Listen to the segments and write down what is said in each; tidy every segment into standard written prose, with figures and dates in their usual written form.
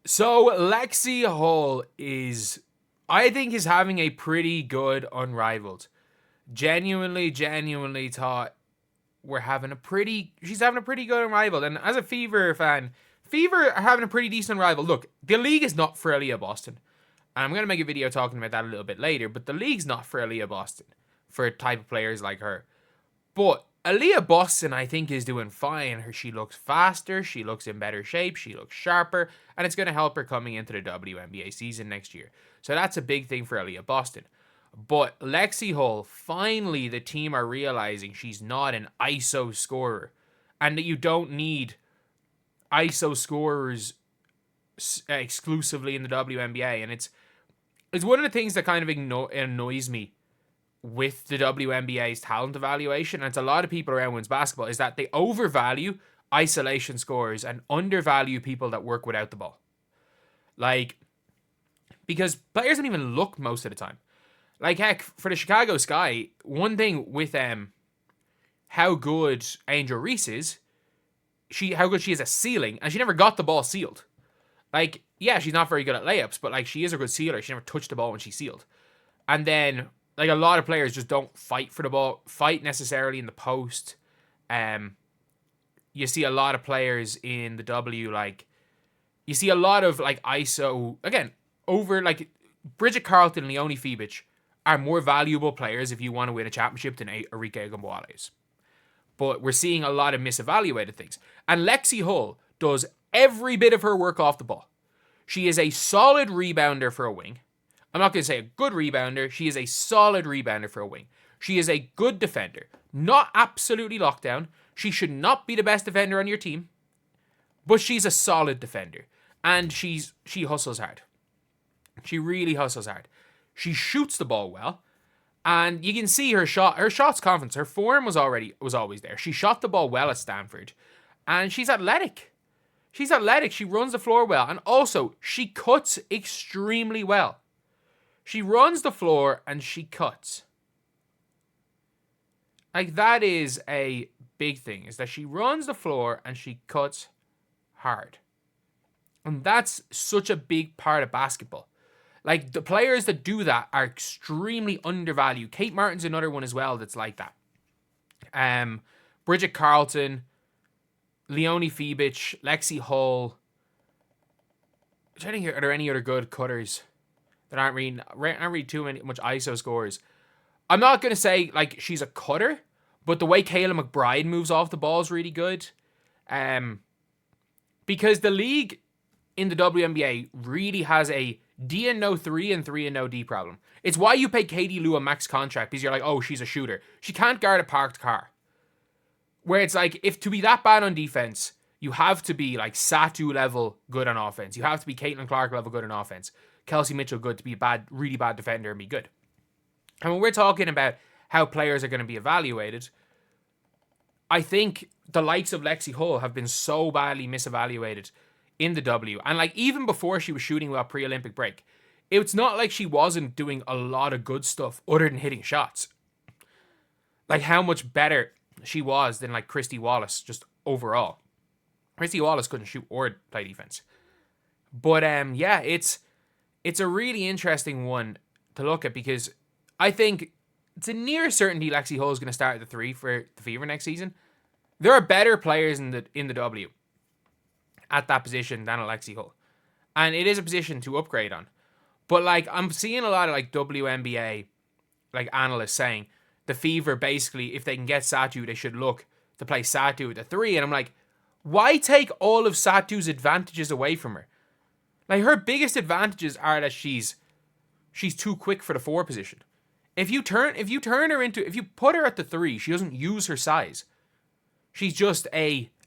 So Lexie Hull I think, is having a pretty good Unrivaled. Genuinely thought she's having a pretty good Unrivaled. And as a Fever fan, Fever are having a pretty decent Unrivaled. Look, the league is not for Aaliyah Boston. And I'm going to make a video talking about that a little bit later, but the league's not for Aaliyah Boston for type of players like her. But Aaliyah Boston, I think, is doing fine. She looks faster, she looks in better shape, she looks sharper, and it's going to help her coming into the WNBA season next year. So that's a big thing for Aaliyah Boston. But Lexie Hull, finally the team are realizing she's not an ISO scorer, and that you don't need ISO scorers exclusively in the WNBA. And it's one of the things that kind of annoys me with the WNBA's talent evaluation, and it's a lot of people around women's basketball, is that they overvalue isolation scorers and undervalue people that work without the ball. Like, because players don't even look most of the time. Like, heck, for the Chicago Sky, one thing with how good Angel Reese is, how good she is at sealing, and she never got the ball sealed. Like, yeah, she's not very good at layups, but like, she is a good sealer. She never touched the ball when she sealed. And then, like, a lot of players just don't fight for the ball, fight necessarily in the post. You see a lot of players in the W, like, you see a lot of, like, ISO, again, over, like, Bridget Carlton and Leonie Fibic are more valuable players if you want to win a championship than Arike Gamboa is. But we're seeing a lot of misevaluated things. And Lexie Hull does every bit of her work off the ball. She is a solid rebounder for a wing. I'm not going to say a good rebounder. She is a solid rebounder for a wing. She is a good defender. Not absolutely locked down. She should not be the best defender on your team. But she's a solid defender. And she hustles hard. She really hustles hard. She shoots the ball well. And you can see her shot's confidence. Her form was always there. She shot the ball well at Stanford. And she's athletic. She runs the floor well. And also, she cuts extremely well. She runs the floor and she cuts. Like, that is a big thing, is that she runs the floor and she cuts hard. And that's such a big part of basketball. Like, the players that do that are extremely undervalued. Kate Martin's another one as well that's like that. Bridget Carlton, Leonie Fibic, Lexie Hull. I'm trying to think, are there any other good cutters that aren't really too much ISO scores? I'm not going to say, like, she's a cutter, but the way Kayla McBride moves off the ball is really good. Because the league in the WNBA really has a D and no 3 and 3 and no D problem. It's why you pay Katie Lou a max contract, because you're like, oh, she's a shooter. She can't guard a parked car. Where it's like, if to be that bad on defense, you have to be like Satu level good on offense. You have to be Caitlin Clark level good on offense. Kelsey Mitchell good to be a really bad defender and be good. And when we're talking about how players are going to be evaluated, I think the likes of Lexie Hull have been so badly misevaluated in the W. And like, even before she was shooting well pre-Olympic break, it's not like she wasn't doing a lot of good stuff other than hitting shots. Like, how much better she was than like Christy Wallace just overall. Christy Wallace couldn't shoot or play defense. But yeah, it's a really interesting one to look at, because I think it's a near certainty Lexie Hull is going to start at the 3 for the Fever next season. There are better players in the W at that position than Lexie Hull. And it is a position to upgrade on. But like, I'm seeing a lot of like WNBA like analysts saying the Fever, basically, if they can get Satu, they should look to play Satu at the 3. And I'm like, why take all of Satu's advantages away from her? Like, her biggest advantages are that she's too quick for the 4 position. If you put her at the 3, she doesn't use her size. She's just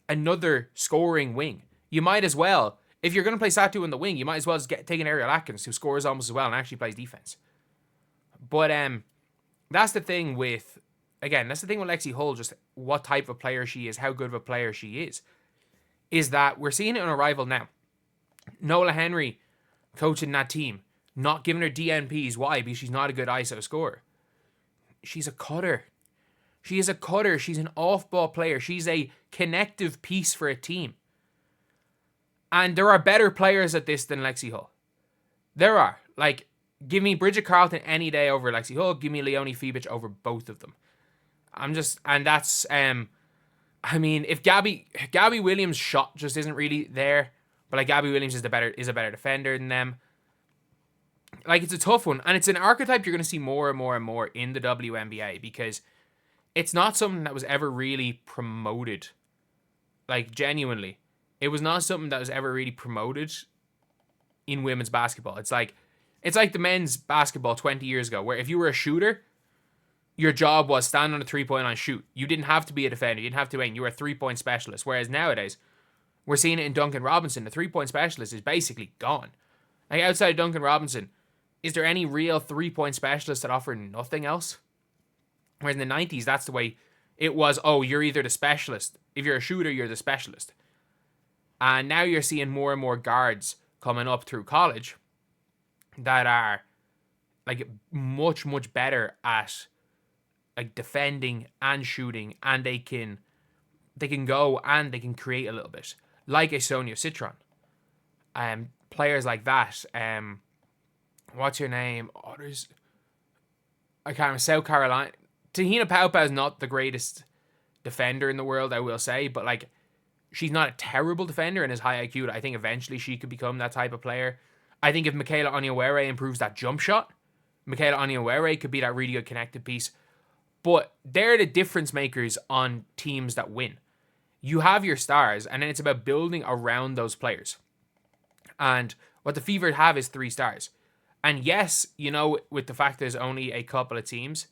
another scoring wing. You might as well, if you're going to play Satu in the wing, you might as well just take an Ariel Atkins who scores almost as well and actually plays defense. But that's the thing with Lexie Hull, just what type of player she is, how good of a player she is that we're seeing it on Arrival now. Nola Henry coaching that team, not giving her DNPs. Why? Because she's not a good ISO scorer. She's a cutter. She is a cutter. She's an off-ball player. She's a connective piece for a team. And there are better players at this than Lexie Hull. There are. Like, give me Bridget Carlton any day over Lexie Hull. Give me Leonie Fiebich over both of them. And that's, I mean, if Gabby Williams' shot just isn't really there, but like Gabby Williams is a better defender than them. Like, it's a tough one, and it's an archetype you're going to see more and more and more in the WNBA because it's not something that was ever really promoted. Like, genuinely, it was not something that was ever really promoted in women's basketball. It's like the men's basketball 20 years ago, where if you were a shooter, your job was stand on a 3-point line, shoot. You didn't have to be a defender. You didn't have to aim. You were a 3-point specialist. Whereas nowadays, we're seeing it in Duncan Robinson. The 3-point specialist is basically gone. Like, outside of Duncan Robinson, is there any real 3-point specialists that offer nothing else? Whereas in the 90s, that's the way it was. Oh, you're either the specialist. If you're a shooter, you're the specialist. And now you're seeing more and more guards coming up through college that are like much, much better at like defending and shooting, and they can go and they can create a little bit. Like a Sonia Citron. Players like that. What's your name? Oh, I can't remember. South Carolina. Tahina Paupa is not the greatest defender in the world, I will say, but like she's not a terrible defender and is high IQ. I think eventually she could become that type of player. I think if Michaela Oniwere improves that jump shot, Michaela Oniwere could be that really good connected piece. But they're the difference makers on teams that win. You have your stars, and then it's about building around those players. And what the Fever have is 3 stars. And yes, you know, with the fact there's only a couple of teams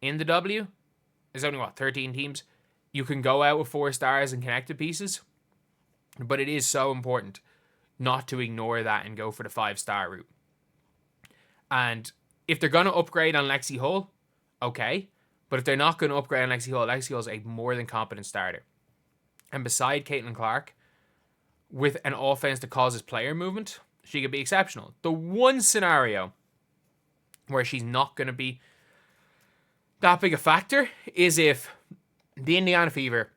in the W, there's only, 13 teams? You can go out with 4 stars and connected pieces. But it is so important not to ignore that and go for the 5-star route. And if they're going to upgrade on Lexie Hull, okay. But if they're not going to upgrade on Lexie Hull is a more than competent starter. And beside Caitlin Clark, with an offense that causes player movement, she could be exceptional. The one scenario where she's not going to be that big a factor is if the Indiana Fever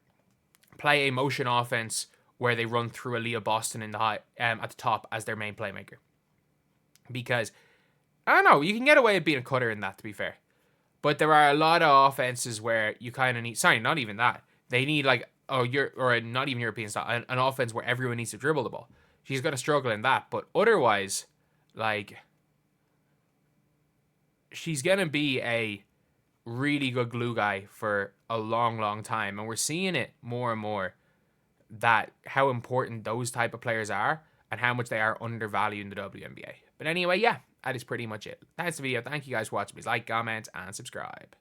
play a motion offense where they run through Aaliyah Boston in the at the top as their main playmaker. Because, I don't know, you can get away with being a cutter in that, to be fair. But there are a lot of offenses where you kind of need... Sorry, not even that. They need, like, or not even European style, an offense where everyone needs to dribble the ball. She's going to struggle in that. But otherwise, like, she's going to be a really good glue guy for a long, long time. And we're seeing it more and more, that how important those type of players are and how much they are undervalued in the WNBA. But anyway, yeah, that is pretty much it. That's the video. Thank you guys for watching. Please like, comment, and subscribe.